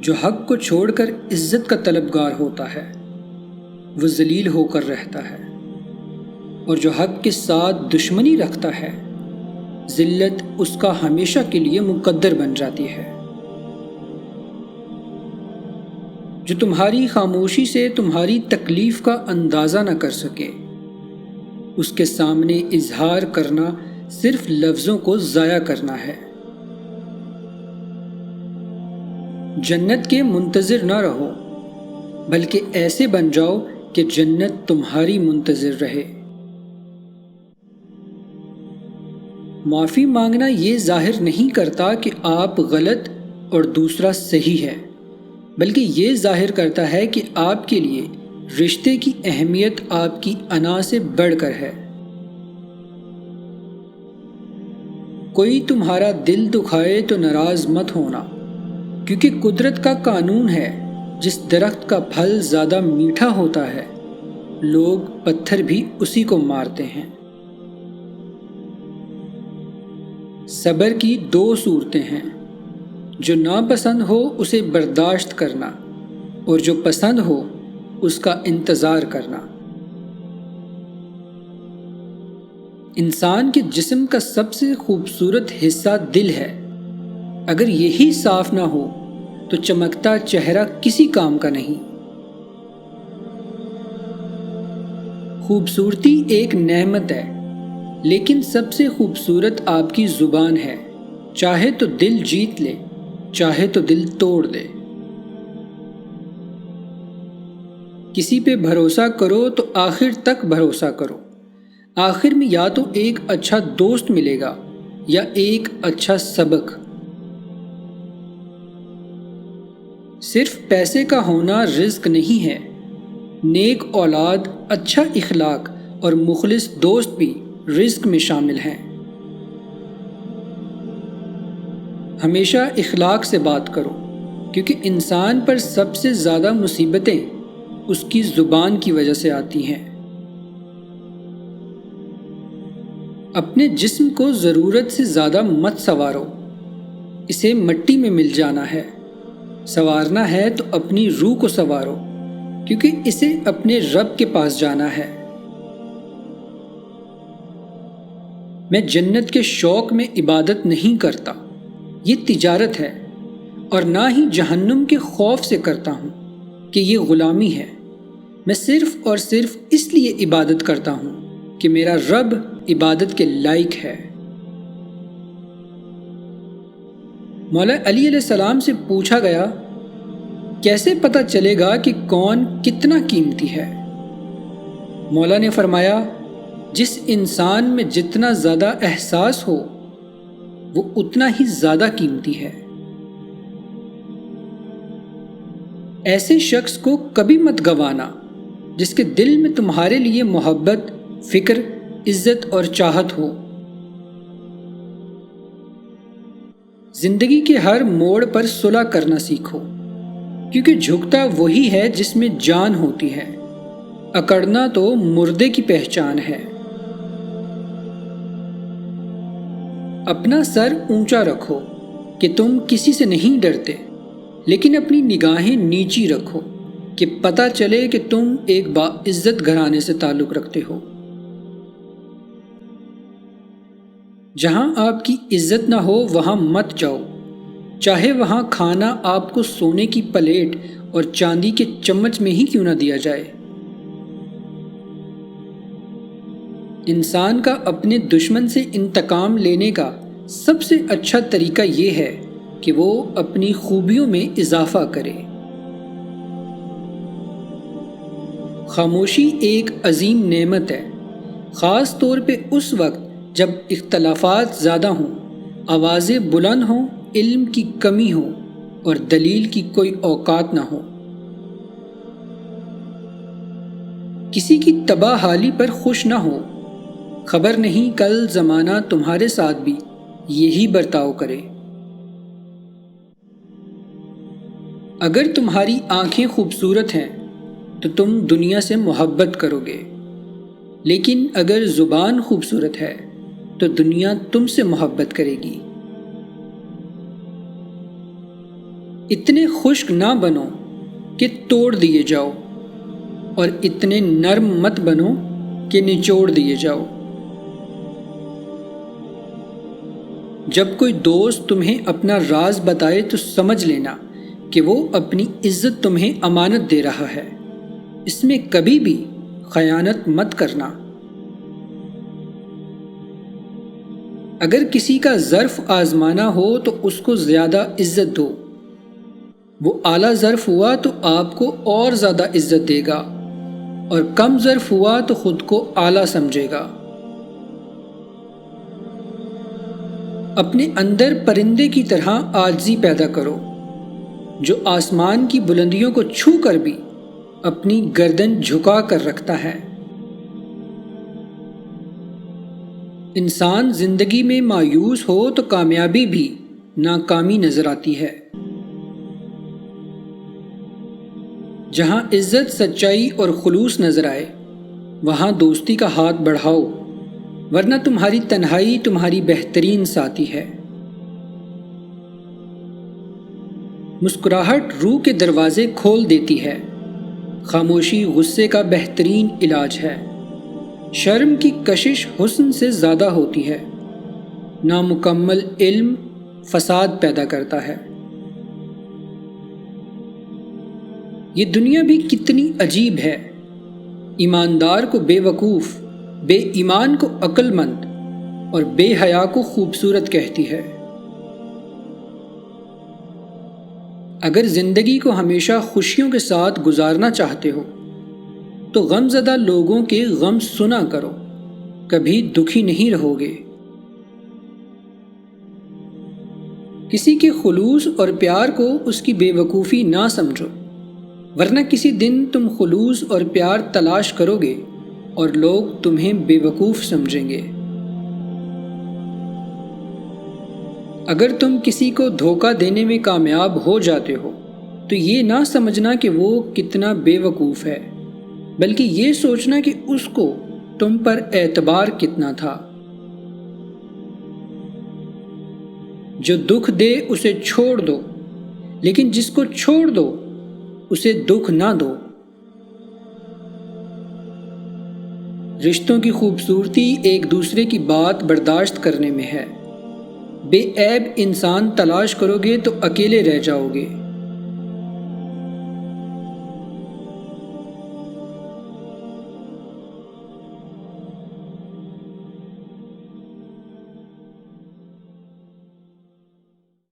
جو حق کو چھوڑ کر عزت کا طلبگار ہوتا ہے وہ ذلیل ہو کر رہتا ہے، اور جو حق کے ساتھ دشمنی رکھتا ہے ذلت اس کا ہمیشہ کے لیے مقدر بن جاتی ہے۔ جو تمہاری خاموشی سے تمہاری تکلیف کا اندازہ نہ کر سکے اس کے سامنے اظہار کرنا صرف لفظوں کو ضائع کرنا ہے۔ جنت کے منتظر نہ رہو بلکہ ایسے بن جاؤ کہ جنت تمہاری منتظر رہے۔ معافی مانگنا یہ ظاہر نہیں کرتا کہ آپ غلط اور دوسرا صحیح ہے، بلکہ یہ ظاہر کرتا ہے کہ آپ کے لیے رشتے کی اہمیت آپ کی انا سے بڑھ کر ہے۔ کوئی تمہارا دل دکھائے تو ناراض مت ہونا، کیونکہ قدرت کا قانون ہے جس درخت کا پھل زیادہ میٹھا ہوتا ہے لوگ پتھر بھی اسی کو مارتے ہیں۔ صبر کی دو صورتیں ہیں، جو ناپسند ہو اسے برداشت کرنا اور جو پسند ہو اس کا انتظار کرنا۔ انسان کے جسم کا سب سے خوبصورت حصہ دل ہے، اگر یہی صاف نہ ہو تو چمکتا چہرہ کسی کام کا نہیں۔ خوبصورتی ایک نعمت ہے، لیکن سب سے خوبصورت آپ کی زبان ہے، چاہے تو دل جیت لے چاہے تو دل توڑ دے۔ کسی پہ بھروسہ کرو تو آخر تک بھروسہ کرو، آخر میں یا تو ایک اچھا دوست ملے گا یا ایک اچھا سبق۔ صرف پیسے کا ہونا رزق نہیں ہے، نیک اولاد، اچھا اخلاق اور مخلص دوست بھی رزق میں شامل ہیں۔ ہمیشہ اخلاق سے بات کرو، کیونکہ انسان پر سب سے زیادہ مصیبتیں اس کی زبان کی وجہ سے آتی ہیں۔ اپنے جسم کو ضرورت سے زیادہ مت سنوارو، اسے مٹی میں مل جانا ہے۔ سنوارنا ہے تو اپنی روح کو سنوارو، کیونکہ اسے اپنے رب کے پاس جانا ہے۔ میں جنت کے شوق میں عبادت نہیں کرتا، یہ تجارت ہے، اور نہ ہی جہنم کے خوف سے کرتا ہوں کہ یہ غلامی ہے۔ میں صرف اور صرف اس لیے عبادت کرتا ہوں کہ میرا رب عبادت کے لائق ہے۔ مولا علی علیہ السلام سے پوچھا گیا، کیسے پتہ چلے گا کہ کون کتنا قیمتی ہے؟ مولا نے فرمایا، جس انسان میں جتنا زیادہ احساس ہو وہ اتنا ہی زیادہ قیمتی ہے۔ ایسے شخص کو کبھی مت گوانا جس کے دل میں تمہارے لیے محبت، فکر، عزت اور چاہت ہو۔ زندگی کے ہر موڑ پر صلح کرنا سیکھو، کیونکہ جھکتا وہی ہے جس میں جان ہوتی ہے، اکڑنا تو مردے کی پہچان ہے۔ اپنا سر اونچا رکھو کہ تم کسی سے نہیں ڈرتے، لیکن اپنی نگاہیں نیچی رکھو کہ پتہ چلے کہ تم ایک باعزت گھرانے سے تعلق رکھتے ہو۔ جہاں آپ کی عزت نہ ہو وہاں مت جاؤ، چاہے وہاں کھانا آپ کو سونے کی پلیٹ اور چاندی کے چمچ میں ہی کیوں نہ دیا جائے۔ انسان کا اپنے دشمن سے انتقام لینے کا سب سے اچھا طریقہ یہ ہے کہ وہ اپنی خوبیوں میں اضافہ کرے۔ خاموشی ایک عظیم نعمت ہے، خاص طور پہ اس وقت جب اختلافات زیادہ ہوں، آوازیں بلند ہوں، علم کی کمی ہو اور دلیل کی کوئی اوقات نہ ہو۔ کسی کی تباہ حالی پر خوش نہ ہو، خبر نہیں کل زمانہ تمہارے ساتھ بھی یہی برتاؤ کرے۔ اگر تمہاری آنکھیں خوبصورت ہیں تو تم دنیا سے محبت کرو گے، لیکن اگر زبان خوبصورت ہے تو دنیا تم سے محبت کرے گی۔ اتنے خشک نہ بنو کہ توڑ دیے جاؤ، اور اتنے نرم مت بنو کہ نچوڑ دیے جاؤ۔ جب کوئی دوست تمہیں اپنا راز بتائے تو سمجھ لینا کہ وہ اپنی عزت تمہیں امانت دے رہا ہے، اس میں کبھی بھی خیانت مت کرنا۔ اگر کسی کا ظرف آزمانا ہو تو اس کو زیادہ عزت دو، وہ اعلیٰ ظرف ہوا تو آپ کو اور زیادہ عزت دے گا، اور کم ظرف ہوا تو خود کو اعلیٰ سمجھے گا۔ اپنے اندر پرندے کی طرح عاجزی پیدا کرو، جو آسمان کی بلندیوں کو چھو کر بھی اپنی گردن جھکا کر رکھتا ہے۔ انسان زندگی میں مایوس ہو تو کامیابی بھی ناکامی نظر آتی ہے۔ جہاں عزت، سچائی اور خلوص نظر آئے وہاں دوستی کا ہاتھ بڑھاؤ، ورنہ تمہاری تنہائی تمہاری بہترین ساتھی ہے۔ مسکراہٹ روح کے دروازے کھول دیتی ہے، خاموشی غصے کا بہترین علاج ہے۔ شرم کی کشش حسن سے زیادہ ہوتی ہے، نامکمل علم فساد پیدا کرتا ہے۔ یہ دنیا بھی کتنی عجیب ہے، ایماندار کو بے وقوف، بے ایمان کو عقل مند، اور بے حیا کو خوبصورت کہتی ہے۔ اگر زندگی کو ہمیشہ خوشیوں کے ساتھ گزارنا چاہتے ہو تو غم زدہ لوگوں کے غم سنا کرو، کبھی دکھی نہیں رہو گے۔ کسی کے خلوص اور پیار کو اس کی بے وقوفی نہ سمجھو، ورنہ کسی دن تم خلوص اور پیار تلاش کرو گے اور لوگ تمہیں بے وقوف سمجھیں گے۔ اگر تم کسی کو دھوکہ دینے میں کامیاب ہو جاتے ہو تو یہ نہ سمجھنا کہ وہ کتنا بے وقوف ہے، بلکہ یہ سوچنا کہ اس کو تم پر اعتبار کتنا تھا۔ جو دکھ دے اسے چھوڑ دو، لیکن جس کو چھوڑ دو اسے دکھ نہ دو۔ رشتوں کی خوبصورتی ایک دوسرے کی بات برداشت کرنے میں ہے۔ بے عیب انسان تلاش کرو گے تو اکیلے رہ جاؤ گے۔